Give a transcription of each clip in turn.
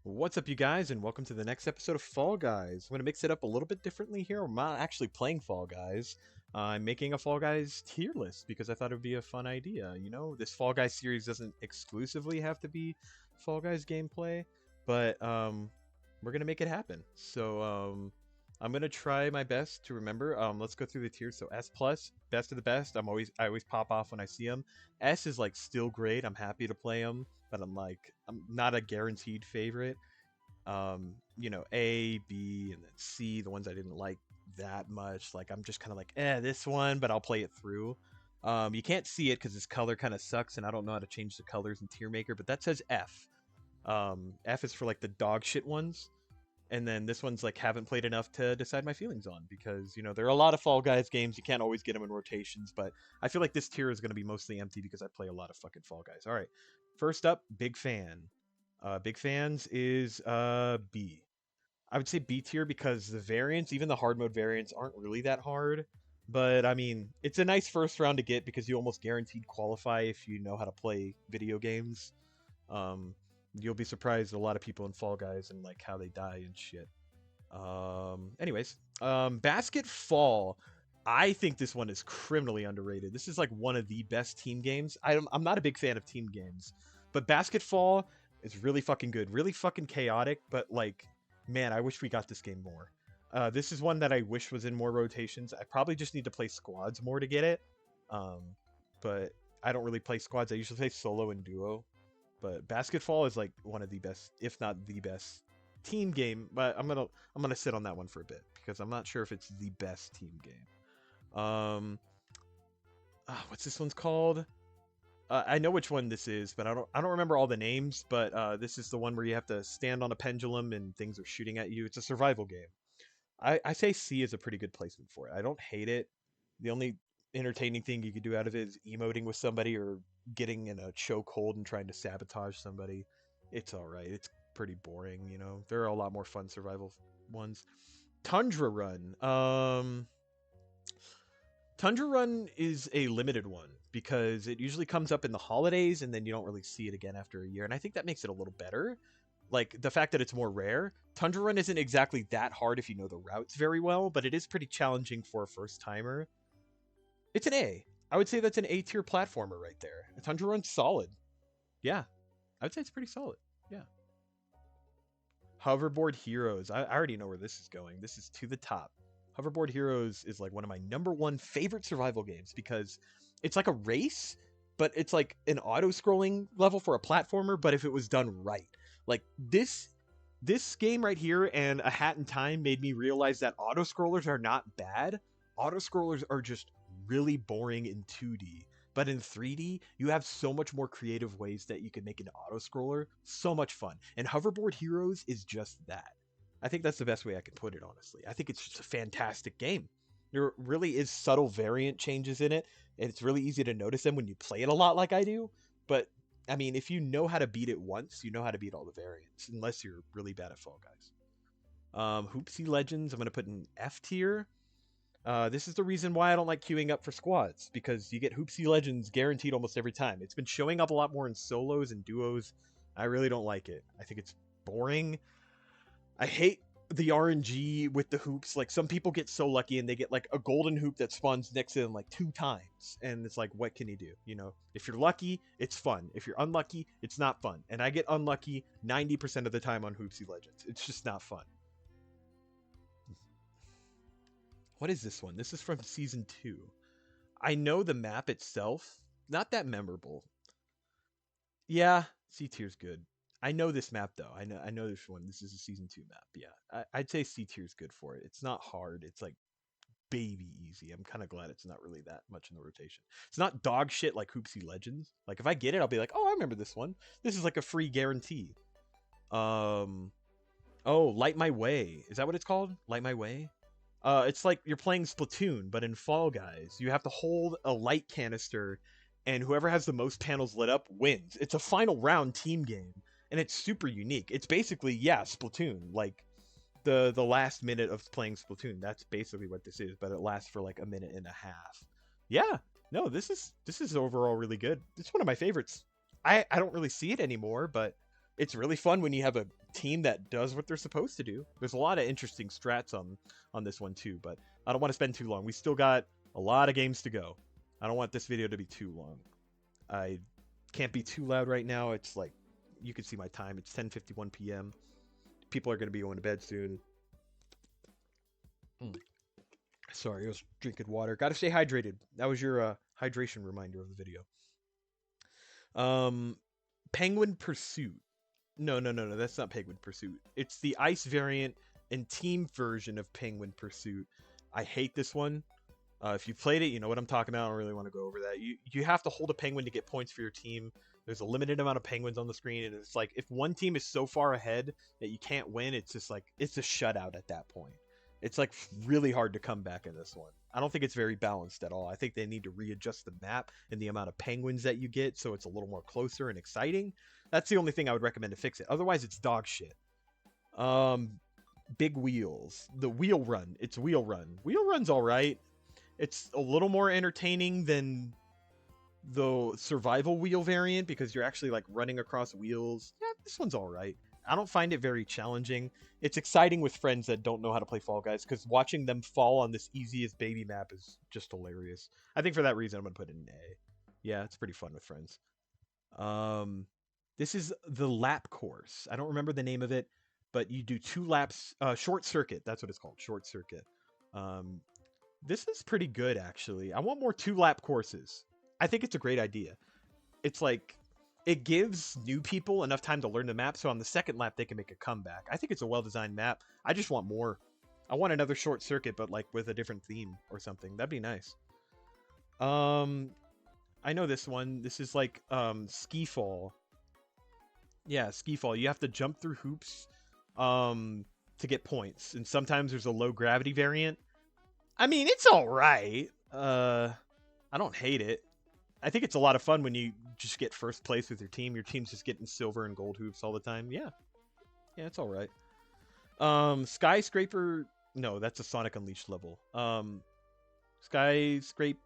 What's up, you guys, and welcome to the next episode of Fall Guys. I'm going to mix it up a little bit differently here. I'm not actually playing Fall Guys. I'm making a Fall Guys tier list because I thought it would be a fun idea. You know, this Fall Guys series doesn't exclusively have to be Fall Guys gameplay, but we're going to make it happen. So I'm going to try my best to remember. Let's go through the tiers. So S plus, best of the best. I always pop off when I see them. S is like still great. I'm happy to play them, but I'm not a guaranteed favorite. A, B, and then C, the ones I didn't like that much. Like I'm just kind of like, this one, but I'll play it through. You can't see it because this color kind of sucks, and I don't know how to change the colors in Tier Maker, but that says F. F is for like the dog shit ones, and then this one's like haven't played enough to decide my feelings on because there are a lot of Fall Guys games. You can't always get them in rotations, but I feel like this tier is going to be mostly empty because I play a lot of fucking Fall Guys. All right, first up, big fan. Big fans is B. I would say B tier because the variants, even the hard mode variants, aren't really that hard. But I mean, it's a nice first round to get because you almost guaranteed qualify if you know how to play video games. Um, you'll be surprised at a lot of people in Fall Guys and like how they die and shit. Basket Fall. I think this one is criminally underrated. This is like one of the best team games. I'm not a big fan of team games, but Basketball is really fucking good, really fucking chaotic. But like, man, I wish we got this game more. This is one that I wish was in more rotations. I probably just need to play squads more to get it. Um, but I don't really play squads. I usually play solo and duo. But Basketball is like one of the best, if not the best, team game. But I'm gonna sit on that one for a bit because I'm not sure if it's the best team game. What's this one's called? I know which one this is, but I don't remember all the names. But this is the one where you have to stand on a pendulum and things are shooting at you. It's a survival game. I say C is a pretty good placement for it. I don't hate it. The only entertaining thing you could do out of it is emoting with somebody or getting in a chokehold and trying to sabotage somebody. It's all right. It's pretty boring, you know. There are a lot more fun survival ones. Tundra Run. Tundra Run is a limited one because it usually comes up in the holidays and then you don't really see it again after a year. And I think that makes it a little better. Like the fact that it's more rare. Tundra Run isn't exactly that hard if you know the routes very well, but it is pretty challenging for a first timer. It's an A. I would say that's an A tier platformer right there. Tundra Run's solid. Yeah, I would say it's pretty solid. Yeah. Hoverboard Heroes. I already know where this is going. This is to the top. Hoverboard Heroes is like one of my number one favorite survival games because it's like a race, but it's like an auto-scrolling level for a platformer, but if it was done right. Like this game right here and A Hat in Time made me realize that auto-scrollers are not bad. Auto-scrollers are just really boring in 2D. But in 3D, you have so much more creative ways that you can make an auto-scroller so much fun. And Hoverboard Heroes is just that. I think that's the best way I can put it, honestly. I think it's just a fantastic game. There really is subtle variant changes in it, and it's really easy to notice them when you play it a lot like I do. But, I mean, if you know how to beat it once, you know how to beat all the variants, unless you're really bad at Fall Guys. Hoopsie Legends, I'm going to put in F tier. This is the reason why I don't like queuing up for squads, because you get Hoopsie Legends guaranteed almost every time. It's been showing up a lot more in solos and duos. I really don't like it. I think it's boring. I hate the RNG with the hoops. Like, some people get so lucky and they get like a golden hoop that spawns next to them like 2 times. And it's like, what can you do? You know, if you're lucky, it's fun. If you're unlucky, it's not fun. And I get unlucky 90% of the time on Hoopsie Legends. It's just not fun. What is this one? This is from season 2. I know the map itself, not that memorable. Yeah, C tier's good. I know this map though. I know this one. This is a season 2 map. Yeah, I'd say C tier's good for it. It's not hard. It's like baby easy. I'm kind of glad it's not really that much in the rotation. It's not dog shit like Hoopsie Legends. Like if I get it, I'll be like, oh, I remember this one. This is like a free guarantee. Um, oh, Light My Way. Is that what it's called? Light My Way. It's like you're playing Splatoon, but in Fall Guys. You have to hold a light canister, and whoever has the most panels lit up wins. It's a final round team game, and it's super unique. It's basically, yeah, Splatoon. Like the last minute of playing Splatoon. That's basically what this is, but it lasts for like a minute and a half. Yeah, no, this is overall really good. It's one of my favorites. I don't really see it anymore, but it's really fun when you have a team that does what they're supposed to do. There's a lot of interesting strats on this one too, but I don't want to spend too long. We still got a lot of games to go. I don't want this video to be too long. I can't be too loud right now. It's like, you can see my time. It's 10:51 p.m. People are going to be going to bed soon. Sorry, I was drinking water. Got to stay hydrated. That was your hydration reminder of the video. Penguin Pursuit. No. That's not Penguin Pursuit. It's the ice variant and team version of Penguin Pursuit. I hate this one. If you played it, you know what I'm talking about. I don't really want to go over that. You have to hold a penguin to get points for your team. There's a limited amount of penguins on the screen, and it's like if one team is so far ahead that you can't win, it's just like it's a shutout at that point. It's like really hard to come back in this one. I don't think it's very balanced at all. I think they need to readjust the map and the amount of penguins that you get so it's a little more closer and exciting. That's the only thing I would recommend to fix it. Otherwise, it's dog shit. Big wheels. The wheel run. It's wheel run. Wheel run's all right. It's a little more entertaining than the survival wheel variant because you're actually like running across wheels. Yeah, this one's all right. I don't find it very challenging. It's exciting with friends that don't know how to play Fall Guys because watching them fall on this easiest baby map is just hilarious. I think for that reason, I'm going to put it in A. Yeah, it's pretty fun with friends. This is the lap course. I don't remember the name of it, but you do 2 laps. Short circuit. That's what it's called. Short circuit. This is pretty good, actually. I want more 2-lap courses. I think it's a great idea. It's like, it gives new people enough time to learn the map, so on the second lap, they can make a comeback. I think it's a well-designed map. I just want more. I want another short circuit, but like with a different theme or something. That'd be nice. I know this one. This is like ski fall. Yeah, ski fall. You have to jump through hoops to get points, and sometimes there's a low gravity variant. I mean, it's all right. I don't hate it. I think it's a lot of fun when you just get first place with your team. Your team's just getting silver and gold hoops all the time. Yeah, it's all right. Skyscraper. No, that's a Sonic Unleashed level. Skyscrape.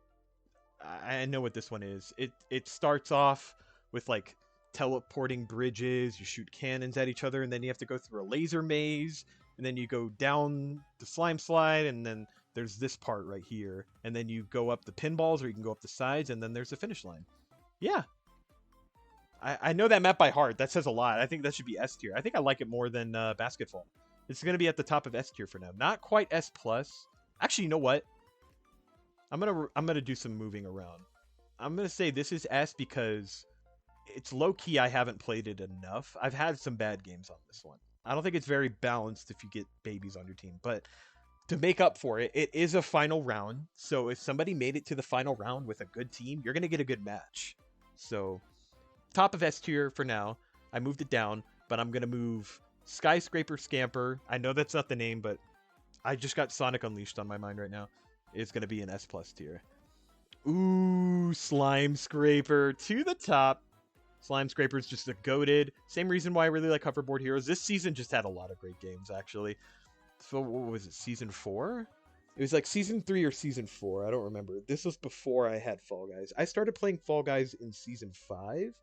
I know what this one is. It starts off with like teleporting bridges. You shoot cannons at each other, and then you have to go through a laser maze, and then you go down the slime slide, and then there's this part right here, and then you go up the pinballs, or you can go up the sides, and then there's a finish line. Yeah. I know that map by heart. That says a lot. I think that should be S tier. I think I like it more than Basketball. It's going to be at the top of S tier for now. Not quite S+. Actually, you know what? I'm gonna do some moving around. I'm going to say this is S because it's low-key I haven't played it enough. I've had some bad games on this one. I don't think it's very balanced if you get babies on your team, but to make up for it, it is a final round. So if somebody made it to the final round with a good team, you're going to get a good match. So top of S tier for now. I moved it down, but I'm going to move Skyscraper Scamper. I know that's not the name, but I just got Sonic Unleashed on my mind right now. It's going to be an S+ tier. Ooh, Slime Scraper to the top. Slime Scraper is just a goated. Same reason why I really like Hoverboard Heroes. This season just had a lot of great games, actually. So what was it, season 4? It was like season 3 or season 4. I don't remember. This was before I had Fall Guys. I started playing Fall Guys in season 5.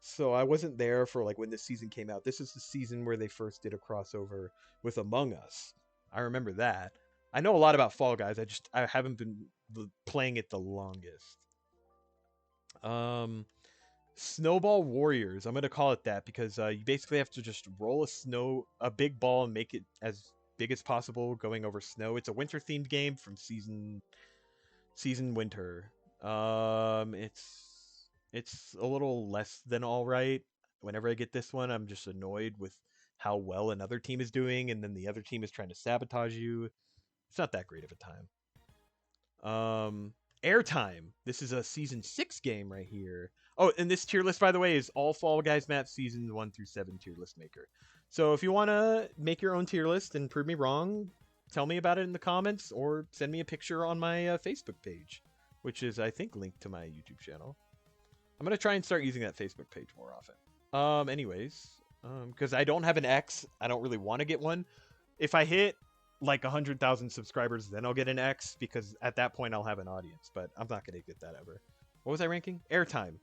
So I wasn't there for like when this season came out. This is the season where they first did a crossover with Among Us. I remember that. I know a lot about Fall Guys. I haven't been playing it the longest. Snowball Warriors. I'm going to call it that because you basically have to just roll a big ball and make it as big as possible going over snow. It's a winter themed game from season winter. It's a little less than all right. Whenever I get this one, I'm just annoyed with how well another team is doing, and then the other team is trying to sabotage you. It's not that great of a time. Airtime. This is a season 6 game right here. Oh, and this tier list, by the way, is all Fall Guys maps seasons 1 through 7 tier list maker. So if you want to make your own tier list and prove me wrong, tell me about it in the comments or send me a picture on my Facebook page, which is, I think, linked to my YouTube channel. I'm going to try and start using that Facebook page more often. Anyways, because I don't have an X, I don't really want to get one. If I hit like 100,000 subscribers, then I'll get an X, because at that point I'll have an audience, but I'm not going to get that ever. What was I ranking? Airtime.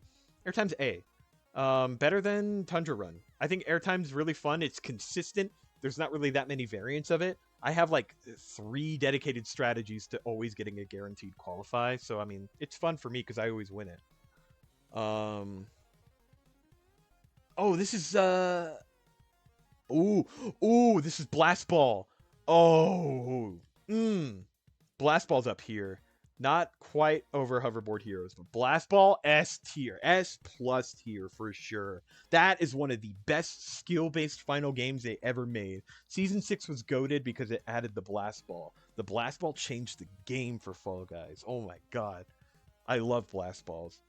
Airtime's A. Better than Tundra Run. I think Airtime's really fun. It's consistent. There's not really that many variants of it. I have like 3 dedicated strategies to always getting a guaranteed qualify. So I mean, it's fun for me because I always win it. Um. Oh, this is Ooh, this is Blast Ball. Oh, Blast Ball's up here. Not quite over Hoverboard Heroes, but Blast Ball S tier, S plus tier for sure. That is one of the best skill-based final games they ever made. Season 6 was goated because it added the Blast Ball. The Blast Ball changed the game for Fall Guys. Oh my god. I love Blast Balls.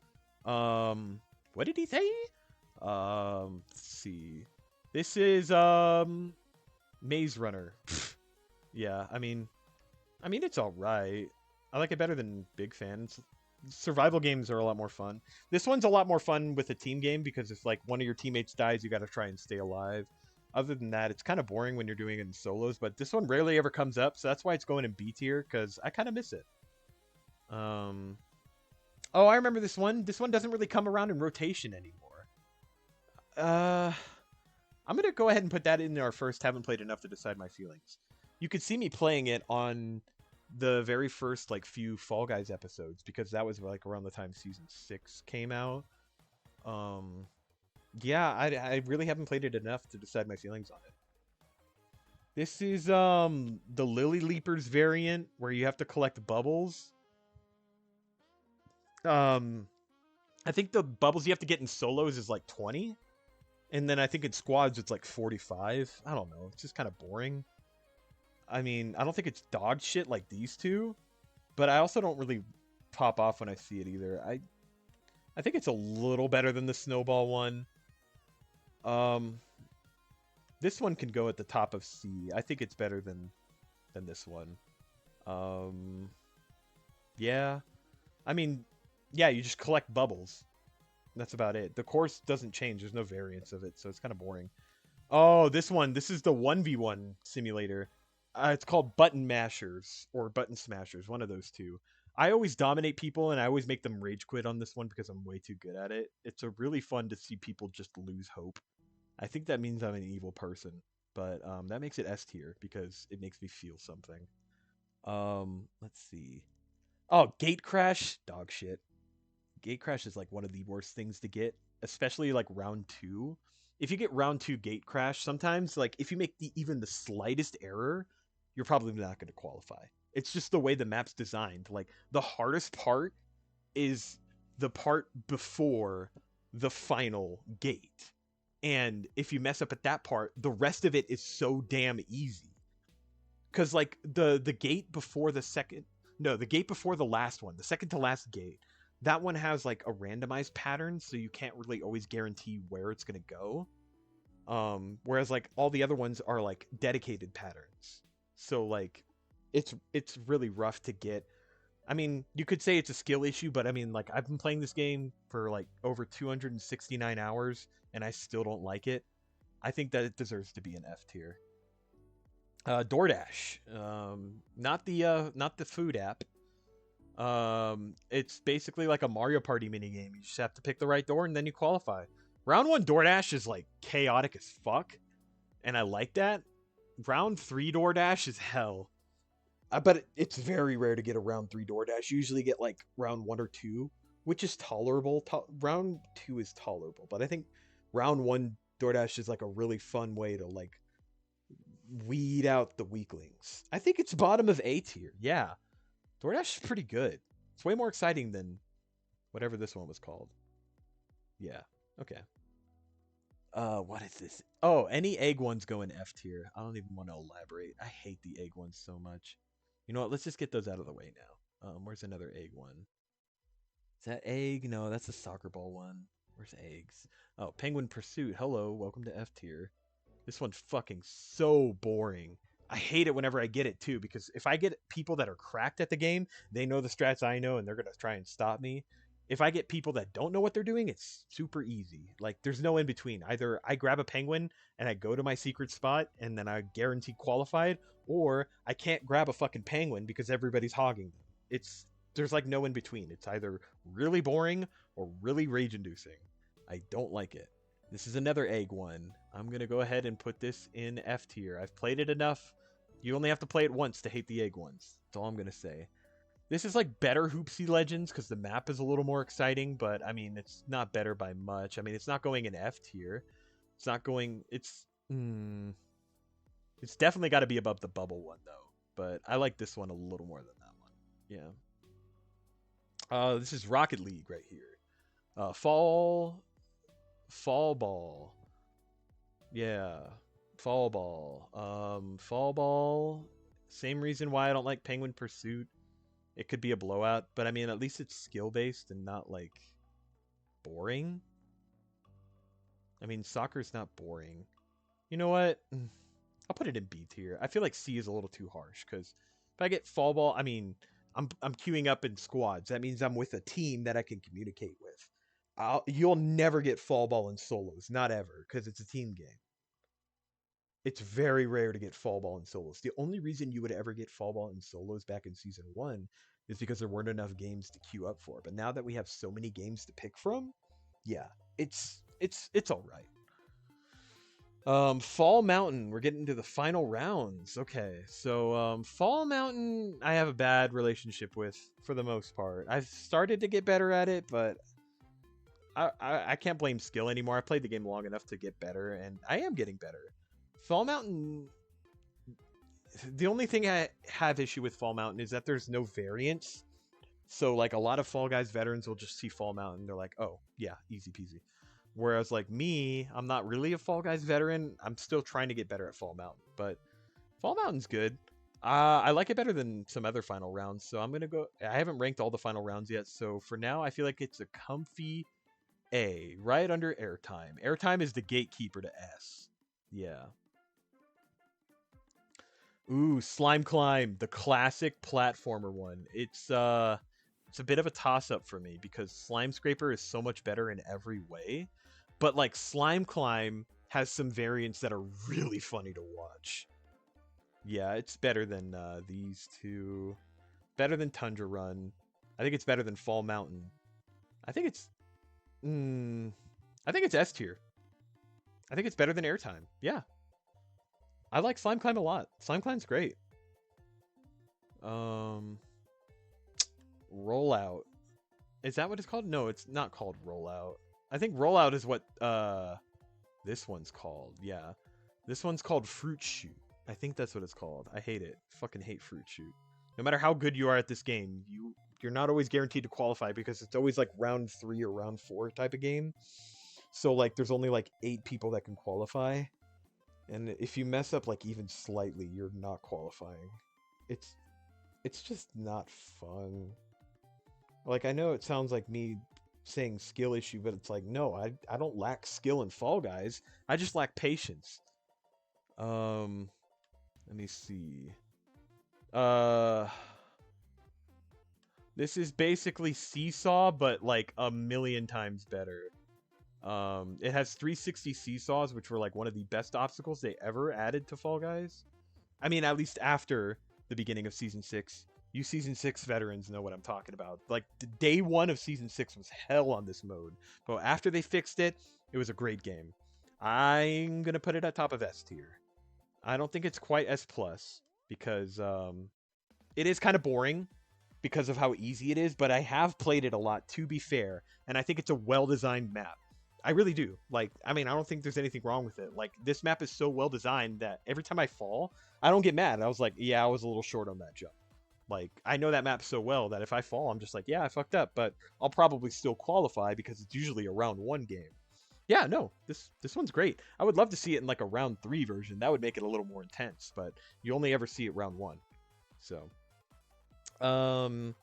What did he say? Let's see. This is Maze Runner. Yeah, I mean it's all right. I like it better than Big Fans. Survival games are a lot more fun. This one's a lot more fun with a team game because if like one of your teammates dies, you got to try and stay alive. Other than that, it's kind of boring when you're doing it in solos, but this one rarely ever comes up, so that's why it's going in B tier cuz I kind of miss it. Um Oh, I remember this one. This one doesn't really come around in rotation anymore. Uh I'm gonna go ahead and put that in our first haven't played enough to decide my feelings. You could see me playing it on the very first like few Fall Guys episodes because that was like around the time season 6 came out. Um, yeah, I really haven't played it enough to decide my feelings on it. This is the Lily Leapers variant where you have to collect bubbles. Um, I think the bubbles you have to get in solos is like 20. And then I think in squads it's like 45. I don't know. It's just kind of boring. I mean, I don't think it's dog shit like these two, but I also don't really pop off when I see it either. I think it's a little better than the snowball one. Um, this one can go at the top of C. I think it's better than this one. Um, yeah. I mean, yeah, you just collect bubbles. That's about it. The course doesn't change. There's no variance of it, so it's kind of boring. Oh, this one. This is the 1v1 simulator. It's called Button Mashers or Button Smashers, one of those two. I always dominate people and I always make them rage quit on this one because I'm way too good at it. It's a really fun to see people just lose hope. I think that means I'm an evil person, but that makes it S tier because it makes me feel something. Let's see. Oh, Gate Crash, dog shit. Gate Crash is like one of the worst things to get, especially like round 2. If you get round 2 Gate Crash, sometimes like if you make even the slightest error, you're probably not going to qualify. It's just the way the map's designed. Like the hardest part is the part before the final gate. And if you mess up at that part, the rest of it is so damn easy. Cuz like the gate before the second no, the gate before the last one, the second to last gate, that one has like a randomized pattern, so you can't really always guarantee where it's going to go. Whereas like all the other ones are like dedicated patterns. So like it's really rough to get. I mean, you could say it's a skill issue, but I mean like I've been playing this game for like over 269 hours and I still don't like it. I think that it deserves to be an F tier. DoorDash. Not the food app. It's basically like a Mario Party mini game. You just have to pick the right door and then you qualify. Round 1 DoorDash is like chaotic as fuck, and I like that. Round 3 DoorDash is hell. But it's very rare to get a round 3 DoorDash. You usually get like round 1 or 2, which is tolerable. Round 2 is tolerable, but I think round 1 DoorDash is like a really fun way to like weed out the weaklings. I think it's bottom of A tier. Yeah. DoorDash is pretty good. It's way more exciting than whatever this one was called. Yeah. Okay. What is this? Oh, any egg ones go in F tier. I don't even want to elaborate. I hate the egg ones so much. You know what? Let's just get those out of the way now. Where's another egg one? Is that egg? No, that's a soccer ball one. Where's eggs? Oh, Penguin Pursuit. Hello, welcome to F tier. This one's fucking so boring. I hate it whenever I get it too, because if I get people that are cracked at the game, they know the strats I know and they're going to try and stop me. If I get people that don't know what they're doing, it's super easy. Like there's no in between. Either I grab a penguin and I go to my secret spot and then I guarantee qualified, or I can't grab a fucking penguin because everybody's hogging them. There's like no in between. It's either really boring or really rage inducing. I don't like it. This is another egg one. I'm going to go ahead and put this in F tier. I've played it enough. You only have to play it once to hate the egg ones. That's all I'm going to say. This is like better Hoopsie Legends because the map is a little more exciting, but I mean, it's not better by much. I mean, it's not going in F tier. It's not going. It's definitely got to be above the bubble one though. But I like this one a little more than that one. Yeah. This is Rocket League right here. Fall ball. Yeah. Fall ball. Fall ball. Same reason why I don't like Penguin Pursuit. It could be a blowout, but I mean, at least it's skill based and not like boring. I mean, soccer's not boring. You know what? I'll put it in B tier. I feel like C is a little too harsh because if I get fall ball, I mean, I'm queuing up in squads. That means I'm with a team that I can communicate with. You'll never get fall ball in solos, not ever, because it's a team game. It's very rare to get fall ball in solos. The only reason you would ever get fall ball in solos back in season 1 is because there weren't enough games to queue up for. But now that we have so many games to pick from, yeah, it's all right. Fall Mountain. We're getting to the final rounds. Okay, so Fall Mountain, I have a bad relationship with for the most part. I've started to get better at it, but I can't blame skill anymore. I played the game long enough to get better, and I am getting better. Fall Mountain. The only thing I have issue with Fall Mountain is that there's no variance. So like a lot of Fall Guys veterans will just see Fall Mountain. They're like, oh yeah, easy peasy. Whereas like me, I'm not really a Fall Guys veteran. I'm still trying to get better at Fall Mountain, but Fall Mountain's good. I like it better than some other final rounds, so I'm gonna go. I haven't ranked all the final rounds yet, so for now, I feel like it's a comfy A, right under Airtime. Airtime is the gatekeeper to S. Yeah. Ooh, Slime Climb, the classic platformer one. It's a bit of a toss up for me because Slime Scraper is so much better in every way, but like Slime Climb has some variants that are really funny to watch. Yeah, it's better than these two. Better than Tundra Run. I think it's better than Fall Mountain. I think it's mm, I think it's S tier. I think it's better than Airtime. Yeah. I like Slime Climb a lot. Slime Climb's great. Um, Rollout. Is that what it's called? No, it's not called Rollout. I think Rollout is what this one's called. Yeah. This one's called Fruit Shoot. I think that's what it's called. I hate it. Fucking hate Fruit Shoot. No matter how good you are at this game, you're not always guaranteed to qualify because it's always like round 3 or round 4 type of game. So like there's only like 8 people that can qualify. And if you mess up like even slightly, you're not qualifying. It's just not fun. Like I know it sounds like me saying skill issue, but it's like no, I don't lack skill in Fall Guys. I just lack patience. Let me see. Uh this is basically Seesaw but like a million times better. It has 360 seesaws, which were like one of the best obstacles they ever added to Fall Guys. I mean, at least after the beginning of Season 6. You Season 6 veterans know what I'm talking about. Like, the day 1 of Season 6 was hell on this mode. But after they fixed it, it was a great game. I'm going to put it at top of S tier. I don't think it's quite S+, because it is kind of boring because of how easy it is, but I have played it a lot, to be fair, and I think it's a well-designed map. I really do. Like, I mean, I don't think there's anything wrong with it. Like, this map is so well designed that every time I fall, I don't get mad. I was like, yeah, I was a little short on that jump. Like, I know that map so well that if I fall, I'm just like, yeah, I fucked up, but I'll probably still qualify because it's usually a round 1 game. Yeah, no, this one's great. I would love to see it in like a round 3 version. That would make it a little more intense, but you only ever see it round 1. So, I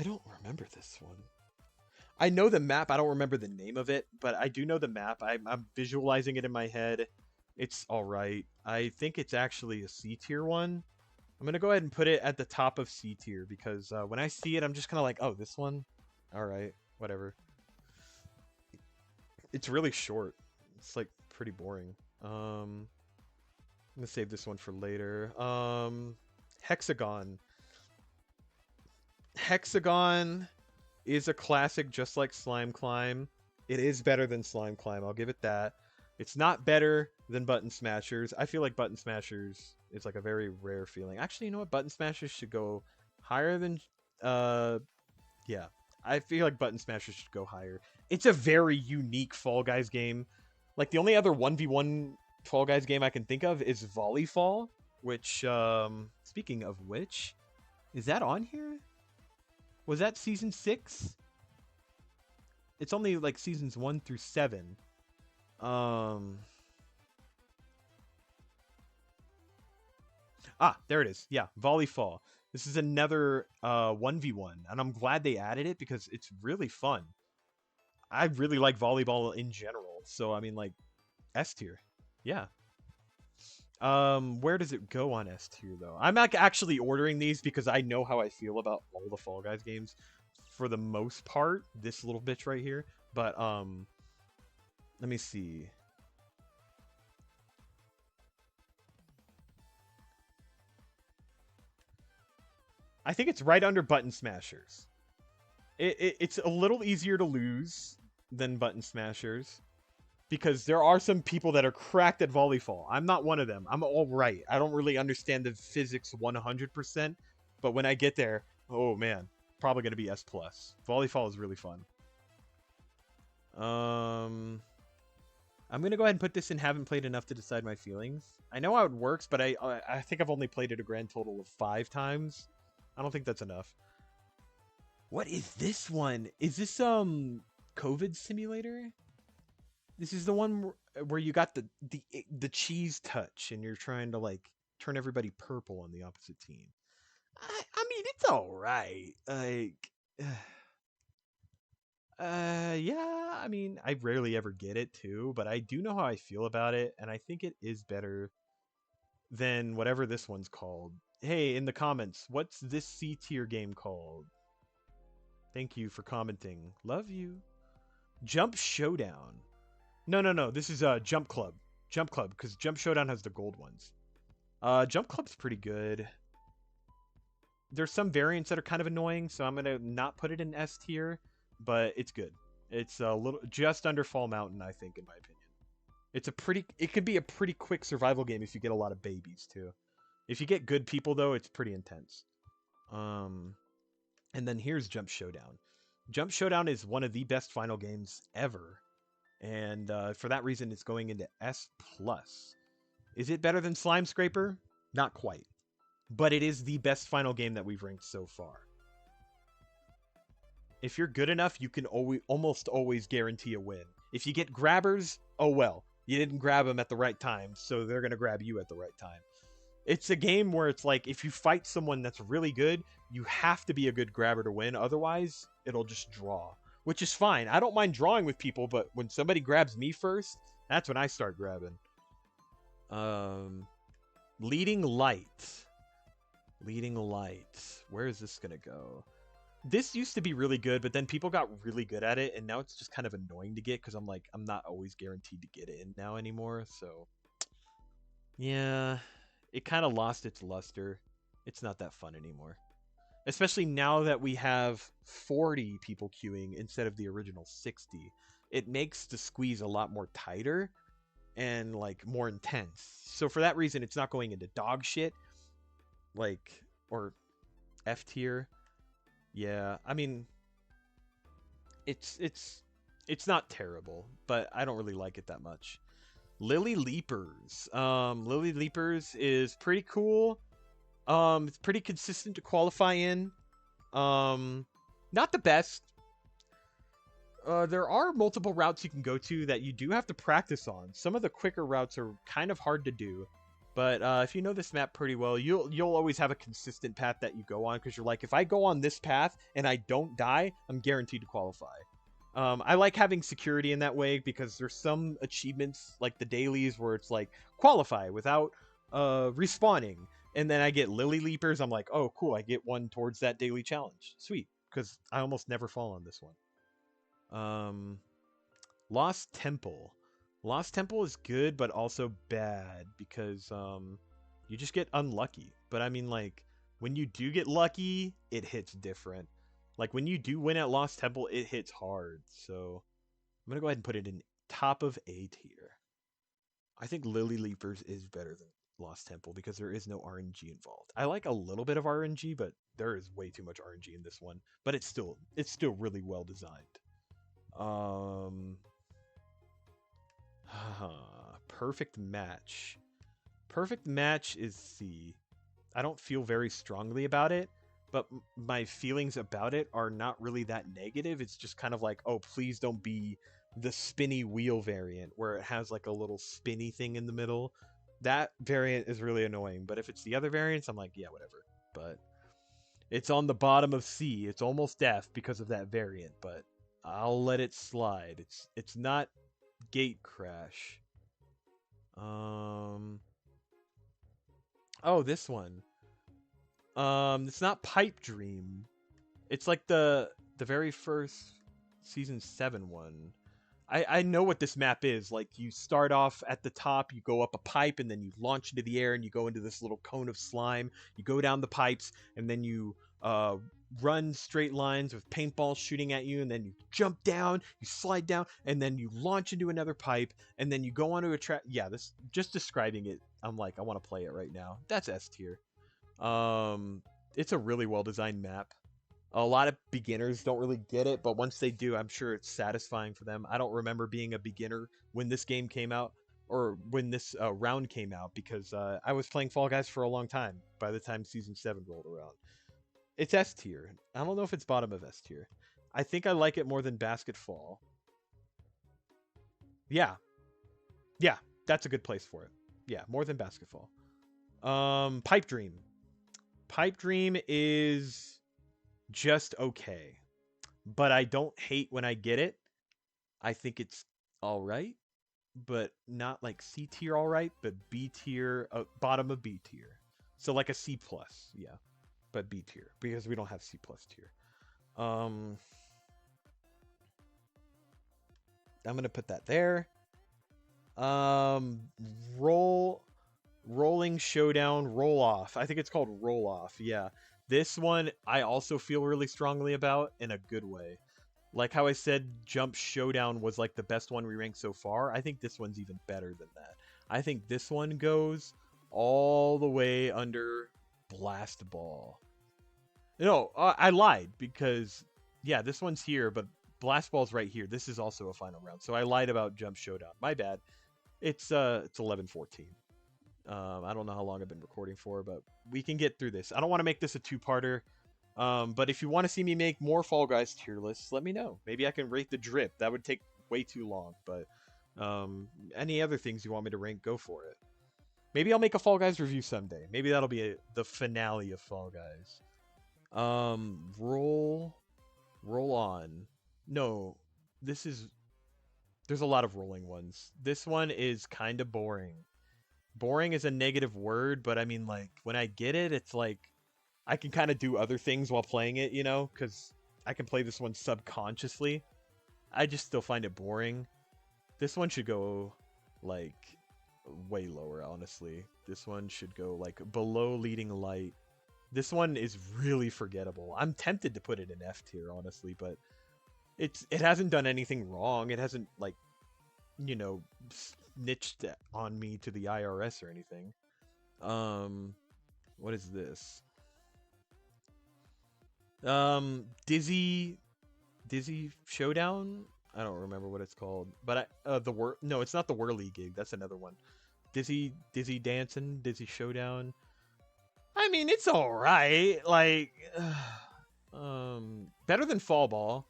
don't remember this one. I know the map. I don't remember the name of it, but I do know the map. I'm visualizing it in my head. It's all right. I think it's actually a C tier one. I'm going to go ahead and put it at the top of C tier because when I see it, I'm just kind of like, oh, this one? All right, whatever. It's really short. It's like pretty boring. I'm going to save this one for later. Hexagon. Hexagon. is a classic, just like Slime Climb. It is better than Slime Climb. I'll give it that. It's not better than Button Smashers. I feel like Button Smashers is like a very rare feeling. Actually, you know what? Button Smashers should go higher than. Uh, yeah. I feel like Button Smashers should go higher. It's a very unique Fall Guys game. Like the only other 1v1 Fall Guys game I can think of is Volleyfall, which, speaking of which, is that on here? Was that season 6? It's only like seasons 1 through 7. Um there it is. Yeah, Volleyfall. This is another 1v1, and I'm glad they added it because it's really fun. I really like volleyball in general. So I mean like S tier. Yeah. Where does it go on S tier though? I'm not actually ordering these because I know how I feel about all the Fall Guys games for the most part. This little bitch right here, but let me see. I think it's right under Button Smashers. It's a little easier to lose than Button Smashers because there are some people that are cracked at Volleyfall. I'm not one of them. I'm all right. I don't really understand the physics 100%, but when I get there, oh man, probably gonna be S plus. Volleyfall is really fun. I'm gonna go ahead and put this in haven't played enough to decide my feelings. I know how it works, but I think I've only played it a grand total of 5 times. I don't think that's enough. What is this one? Is this COVID simulator? This is the one where you got the cheese touch and you're trying to like turn everybody purple on the opposite team. I mean it's all right. Like yeah, I mean I rarely ever get it too, but I do know how I feel about it and I think it is better than whatever this one's called. Hey, in the comments, what's this C tier game called? Thank you for commenting. Love you. Jump Showdown. No, no, no. This is Jump Club. Jump Club, because Jump Showdown has the gold ones. Jump Club's pretty good. There's some variants that are kind of annoying, so I'm gonna not put it in S tier, but it's good. It's a little just under Fall Mountain, I think, in my opinion. It could be a pretty quick survival game if you get a lot of babies too. If you get good people though, it's pretty intense. Um, and then here's Jump Showdown. Jump Showdown is one of the best final games ever, and for that reason, it's going into S plus. Is it better than Slime Scraper? Not quite, but it is the best final game that we've ranked so far. If you're good enough, you can almost always guarantee a win. If you get grabbers, oh well, you didn't grab them at the right time, so they're gonna grab you at the right time. It's a game where it's like if you fight someone that's really good, you have to be a good grabber to win. Otherwise, it'll just draw, which is fine. I don't mind drawing with people, but when somebody grabs me first, that's when I start grabbing. Leading Light. Leading Light. Where is this gonna go? This used to be really good, but then people got really good at it, and now it's just kind of annoying to get because I'm not always guaranteed to get in now anymore. So yeah, it kind of lost its luster. It's not that fun anymore. Especially now that we have 40 people queuing instead of the original 60. It makes the squeeze a lot more tighter and like more intense. So for that reason, it's not going into dog shit like or F tier. Yeah, I mean it's not terrible, but I don't really like it that much. Lily Leapers. Lily Leapers is pretty cool. It's pretty consistent to qualify in. Not the best. There are multiple routes you can go to that you do have to practice on. Some of the quicker routes are kind of hard to do, but if you know this map pretty well, you'll always have a consistent path that you go on because you're like, if I go on this path and I don't die, I'm guaranteed to qualify. I like having security in that way because there's some achievements like the dailies where it's like qualify without respawning, and then I get Lily Leapers. I'm like, oh cool, I get one towards that daily challenge. Sweet, because I almost never fall on this one. Lost Temple. Lost Temple is good, but also bad because you just get unlucky. But I mean, like when you do get lucky, it hits different. Like when you do win at Lost Temple, it hits hard. So I'm gonna go ahead and put it in top of A tier. I think Lily Leapers is better than Lost Temple because there is no RNG involved. I like a little bit of RNG, but there is way too much RNG in this one. But it's still really well designed. Um, perfect match. Perfect match is C. I don't feel very strongly about it, but my feelings about it are not really that negative. It's just kind of like, oh, please don't be the spinny wheel variant where it has like a little spinny thing in the middle. That variant is really annoying, but if it's the other variants, I'm like, yeah, whatever. But it's on the bottom of C. It's almost F because of that variant, but I'll let it slide. It's not Gate Crash. Oh, this one. It's not Pipe Dream. It's like the very first season 7 one. I know what this map is. Like you start off at the top, you go up a pipe, and then you launch into the air, and you go into this little cone of slime. You go down the pipes, and then you run straight lines with paintballs shooting at you, and then you jump down, you slide down, and then you launch into another pipe, and then you go onto a track. Yeah, this just describing it. I'm like, I want to play it right now. That's S tier. It's a really well designed map. A lot of beginners don't really get it, but once they do, I'm sure it's satisfying for them. I don't remember being a beginner when this game came out or when this round came out because I was playing Fall Guys for a long time by the time season 7 rolled around. It's S tier. I don't know if it's bottom of S tier. I think I like it more than Basket Fall. Yeah. Yeah, that's a good place for it. Yeah, more than Basketball. Pipe Dream. Pipe Dream is just okay, but I don't hate when I get it. I think it's all right, but not like C tier all right, but B tier, bottom of B tier. So like a C plus, yeah, but B tier because we don't have C plus tier. Um, I'm gonna put that there. Um, roll Rolling Showdown Roll Off. I think it's called Roll Off. Yeah. This one I also feel really strongly about in a good way. Like how I said Jump Showdown was like the best one we ranked so far. I think this one's even better than that. I think this one goes all the way under Blast Ball. No, I lied because yeah, this one's here, but Blast Ball's right here. This is also a final round. So I lied about Jump Showdown. My bad. It's 11:14. I don't know how long I've been recording for, but we can get through this. I don't want to make this a two-parter, but if you want to see me make more Fall Guys tier lists, let me know. Maybe I can rate the drip. That would take way too long, but any other things you want me to rank, go for it. Maybe I'll make a Fall Guys review someday. Maybe that'll be the finale of Fall Guys. Roll on. No, this is... There's a lot of rolling ones. This one is kind of boring. Boring is a negative word, but I mean, like, when I get it, it's like I can kind of do other things while playing it, you know, because I can play this one subconsciously. I just still find it boring. This one should go, like, way lower, honestly. This one should go, like, below Leading Light. This one is really forgettable. I'm tempted to put it in F tier, honestly, but it hasn't done anything wrong. It hasn't, like, you know, snitched on me to the IRS or anything. What is this? Dizzy Showdown? I don't remember what it's called. But no, it's not the Whirly Gig. That's another one. Dizzy Dancing, Dizzy Showdown. I mean, it's all right. Like better than Fall Ball.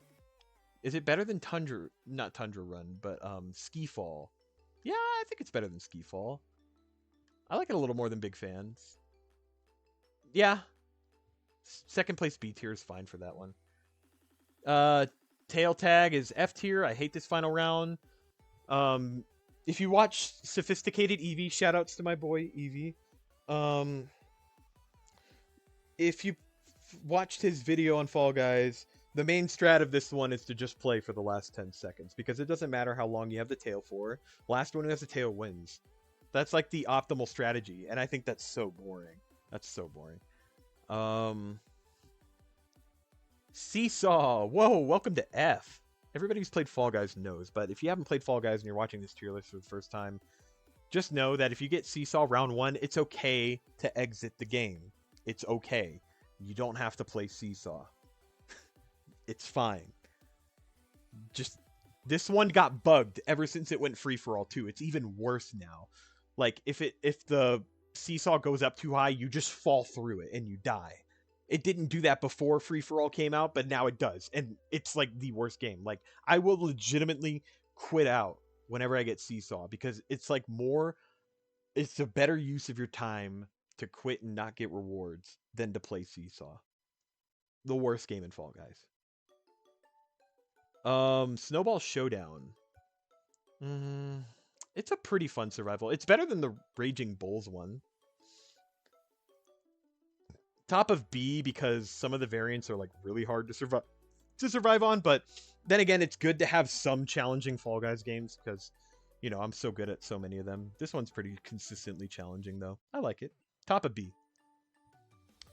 Is it better than Tundra? Not Tundra Run, but Ski Fall. Yeah, I think it's better than Ski Fall. I like it a little more than Big Fans. Yeah. Second place B tier is fine for that one. Tail Tag is F tier. I hate this final round. If you watch Sophisticated Eevee, shoutouts to my boy Eevee. If you watched his video on Fall Guys, the main strat of this one is to just play for the last 10 seconds because it doesn't matter how long you have the tail for. Last one who has the tail wins. That's like the optimal strategy, and I think that's so boring. That's so boring. Seesaw. Whoa, welcome to F. Everybody who's played Fall Guys knows, but if you haven't played Fall Guys and you're watching this tier list for the first time, just know that if you get Seesaw round 1, it's okay to exit the game. It's okay. You don't have to play Seesaw. It's fine. Just this one got bugged ever since it went free for all too. It's even worse now. Like if the Seesaw goes up too high, you just fall through it and you die. It didn't do that before free for all came out, but now it does. And it's like the worst game. Like I will legitimately quit out whenever I get Seesaw because it's like it's a better use of your time to quit and not get rewards than to play Seesaw. The worst game in Fall Guys. Snowball Showdown. It's a pretty fun survival. It's better than the Raging Bulls one. Top of B because some of the variants are like really hard to survive on, but then again, it's good to have some challenging Fall Guys games because, you know, I'm so good at so many of them. This one's pretty consistently challenging though. I like it. Top of B.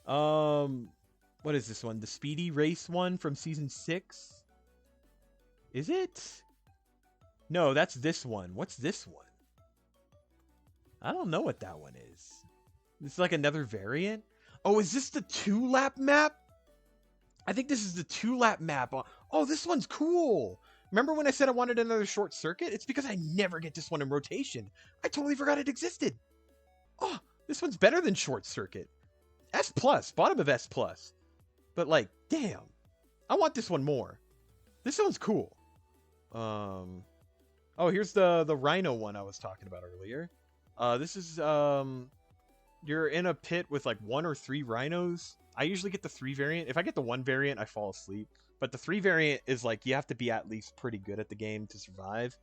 What is this one? The Speedy Race one from season 6? Is it? No, that's this one. What's this one? I don't know what that one is. This is like another variant? Oh, is this the 2-lap map? I think this is the 2-lap map. Oh, this one's cool. Remember when I said I wanted another short circuit? It's because I never get this one in rotation. I totally forgot it existed. Oh, this one's better than short circuit. S+, bottom of S+. But like, damn. I want this one more. This one's cool. Oh, here's the Rhino one I was talking about earlier. This is you're in a pit with like 1 or 3 rhinos. I usually get the 3 variant. If I get the 1 variant, I fall asleep. But the 3 variant is like you have to be at least pretty good at the game to survive.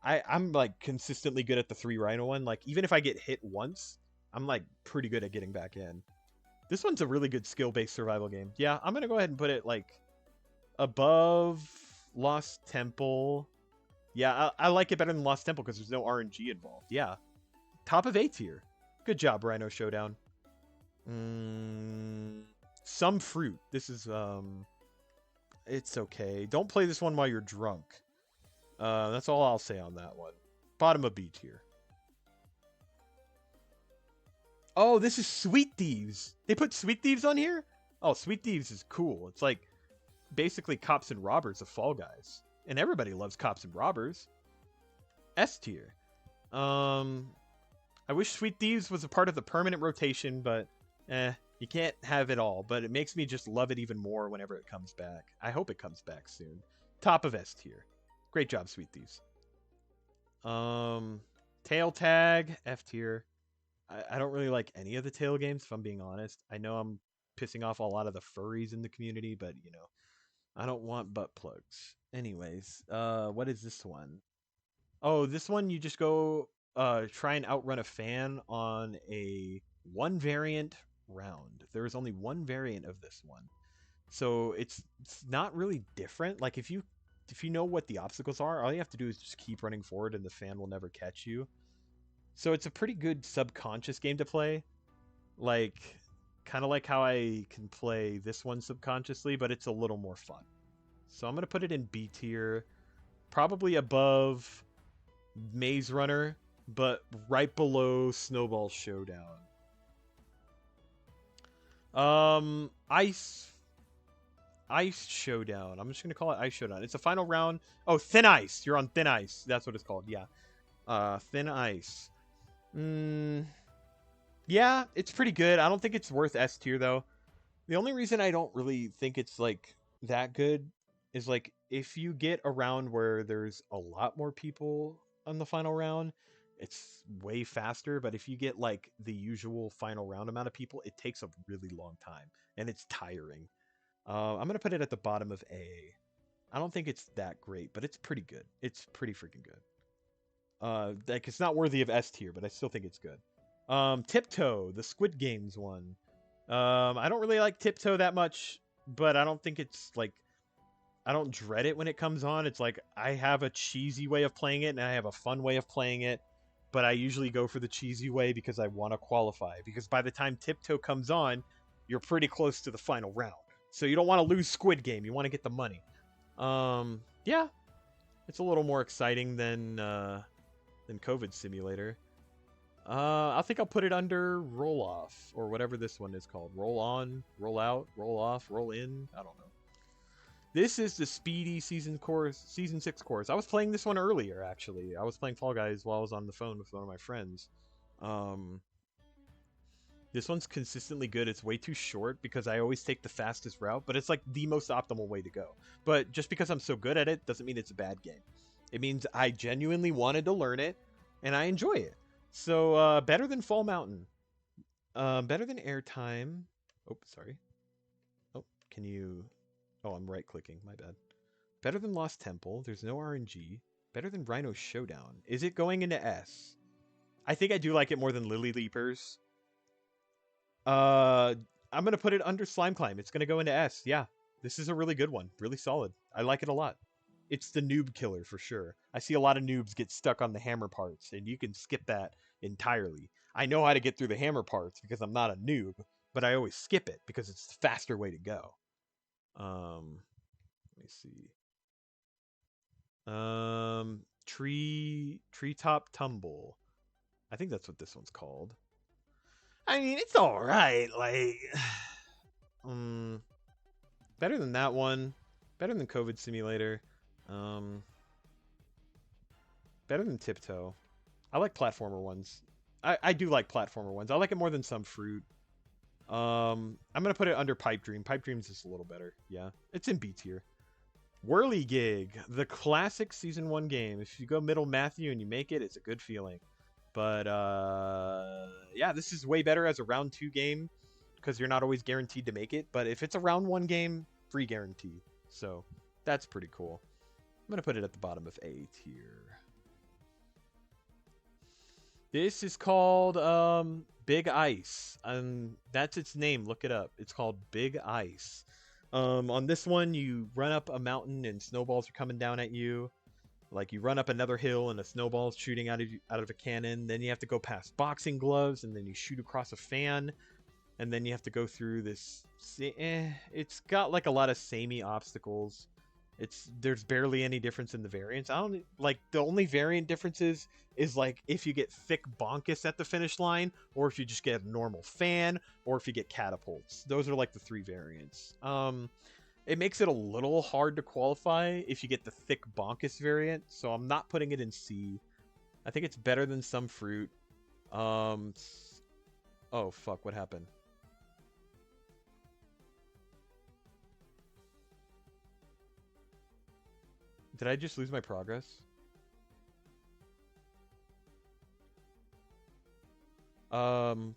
I'm like consistently good at the 3 rhino one. Like even if I get hit once, I'm like pretty good at getting back in. This one's a really good skill-based survival game. Yeah, I'm gonna go ahead and put it like above Lost Temple. Yeah, I like it better than Lost Temple because there's no RNG involved. Yeah. Top of A tier. Good job, Rhino Showdown. Some Fruit. This is, it's okay. Don't play this one while you're drunk. That's all I'll say on that one. Bottom of B tier. Oh, this is Sweet Thieves. They put Sweet Thieves on here? Oh, Sweet Thieves is cool. It's like basically Cops and Robbers of Fall Guys. And everybody loves Cops and Robbers. S tier. I wish Sweet Thieves was a part of the permanent rotation, but you can't have it all. But it makes me just love it even more whenever it comes back. I hope it comes back soon. Top of S tier. Great job, Sweet Thieves. Tail Tag, F tier. I don't really like any of the Tail games, if I'm being honest. I know I'm pissing off a lot of the furries in the community, but, you know, I don't want butt plugs. Anyways, what is this one? Oh, this one you just go try and outrun a fan on a 1 variant round. There is only 1 variant of this one. So it's not really different. Like if you know what the obstacles are, all you have to do is just keep running forward and the fan will never catch you. So it's a pretty good subconscious game to play. Like kind of like how I can play this one subconsciously, but it's a little more fun. So I'm going to put it in B tier, probably above Maze Runner, but right below Snowball Showdown. Ice Showdown. I'm just going to call it Ice Showdown. It's a final round. Oh, Thin Ice. You're on Thin Ice. That's what it's called. Yeah. Thin Ice. Yeah, it's pretty good. I don't think it's worth S tier though. The only reason I don't really think it's like that good is like if you get a round where there's a lot more people on the final round, it's way faster. But if you get like the usual final round amount of people, it takes a really long time and it's tiring. I'm gonna put it at the bottom of A. I don't think it's that great, but it's pretty good. It's pretty freaking good. Like it's not worthy of S tier, but I still think it's good. Tiptoe, the Squid Games one. I don't really like Tiptoe that much, but I don't think it's like I don't dread it when it comes on. It's like I have a cheesy way of playing it and I have a fun way of playing it, but I usually go for the cheesy way because I want to qualify. Because by the time Tiptoe comes on, you're pretty close to the final round. So you don't want to lose Squid Game. You want to get the money. Yeah, it's a little more exciting than COVID Simulator. I think I'll put it under Roll Off or whatever this one is called. Roll on, roll out, roll off, roll in. I don't know. This is the speedy season 6 course. I was playing this one earlier, actually. I was playing Fall Guys while I was on the phone with one of my friends. Um, this one's consistently good. It's way too short because I always take the fastest route, but it's like the most optimal way to go. But just because I'm so good at it doesn't mean it's a bad game. It means I genuinely wanted to learn it, and I enjoy it. So, better than Fall Mountain. Better than Airtime. Oh, sorry. Oh, can you... Oh, I'm right-clicking. My bad. Better than Lost Temple. There's no RNG. Better than Rhino Showdown. Is it going into S? I think I do like it more than Lily Leapers. I'm going to put it under Slime Climb. It's going to go into S. Yeah. This is a really good one. Really solid. I like it a lot. It's the noob killer for sure. I see a lot of noobs get stuck on the hammer parts, and you can skip that entirely. I know how to get through the hammer parts because I'm not a noob, but I always skip it because it's the faster way to go. Let me see. Treetop Tumble. I think that's what this one's called. I mean, it's all right. Like, better than that one. Better than COVID Simulator. Better than Tiptoe. I like platformer ones. I do like platformer ones. I like it more than Some Fruit. I'm gonna put it under Pipe Dream. Pipe Dream's just a little better. Yeah, it's in B tier. Whirly Gig, the classic season 1 game. If you go middle Matthew and you make it, it's a good feeling. But yeah, this is way better as a round 2 game because you're not always guaranteed to make it. But if it's a round 1 game, free guarantee. So that's pretty cool. I'm gonna put it at the bottom of A tier. This is called Big Ice. That's its name. Look it up. It's called Big Ice. On this one, you run up a mountain and snowballs are coming down at you. Like you run up another hill and a snowball's shooting out of a cannon. Then you have to go past boxing gloves and then you shoot across a fan. And then you have to go through this. It's got like a lot of samey obstacles. There's barely any difference in the variants. I don't like the only variant differences is like if you get thick bonkus at the finish line, or if you just get a normal fan, or if you get catapults. Those are like the 3 variants. It makes it a little hard to qualify if you get the thick bonkus variant, so I'm not putting it in C. I think it's better than Some Fruit. Oh fuck, what happened? Did I just lose my progress?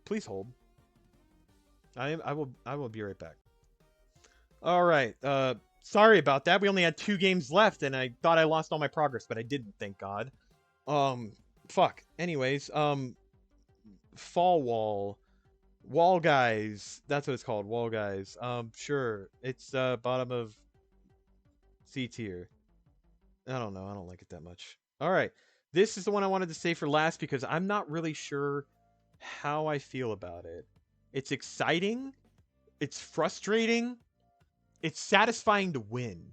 Please hold. I will be right back. All right. Sorry about that. We only had 2 games left, and I thought I lost all my progress, but I didn't. Thank God. Fuck. Anyways, Fall Wall Guys. That's what it's called. Wall Guys. Sure. It's bottom of C tier. I don't know. I don't like it that much. All right. This is the one I wanted to say for last because I'm not really sure how I feel about it. It's exciting. It's frustrating. It's satisfying to win.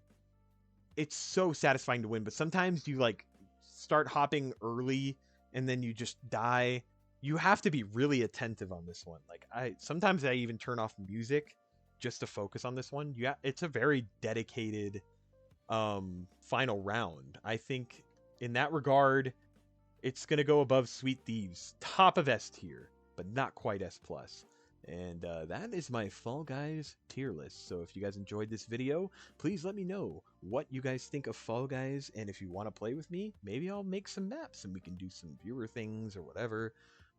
It's so satisfying to win, but sometimes you like start hopping early and then you just die. You have to be really attentive on this one. Like sometimes I even turn off music just to focus on this one. Yeah, it's a very dedicated final round. I think in that regard, it's gonna go above Sweet Thieves, top of S tier, but not quite S plus. And that is my Fall Guys tier list. So if you guys enjoyed this video, please let me know what you guys think of Fall Guys, and if you want to play with me, maybe I'll make some maps and we can do some viewer things or whatever.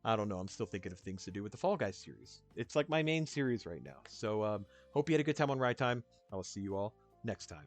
I don't know. I'm still thinking of things to do with the Fall Guys series. It's like my main series right now. So hope you had a good time on Ride Time. I will see you all next time.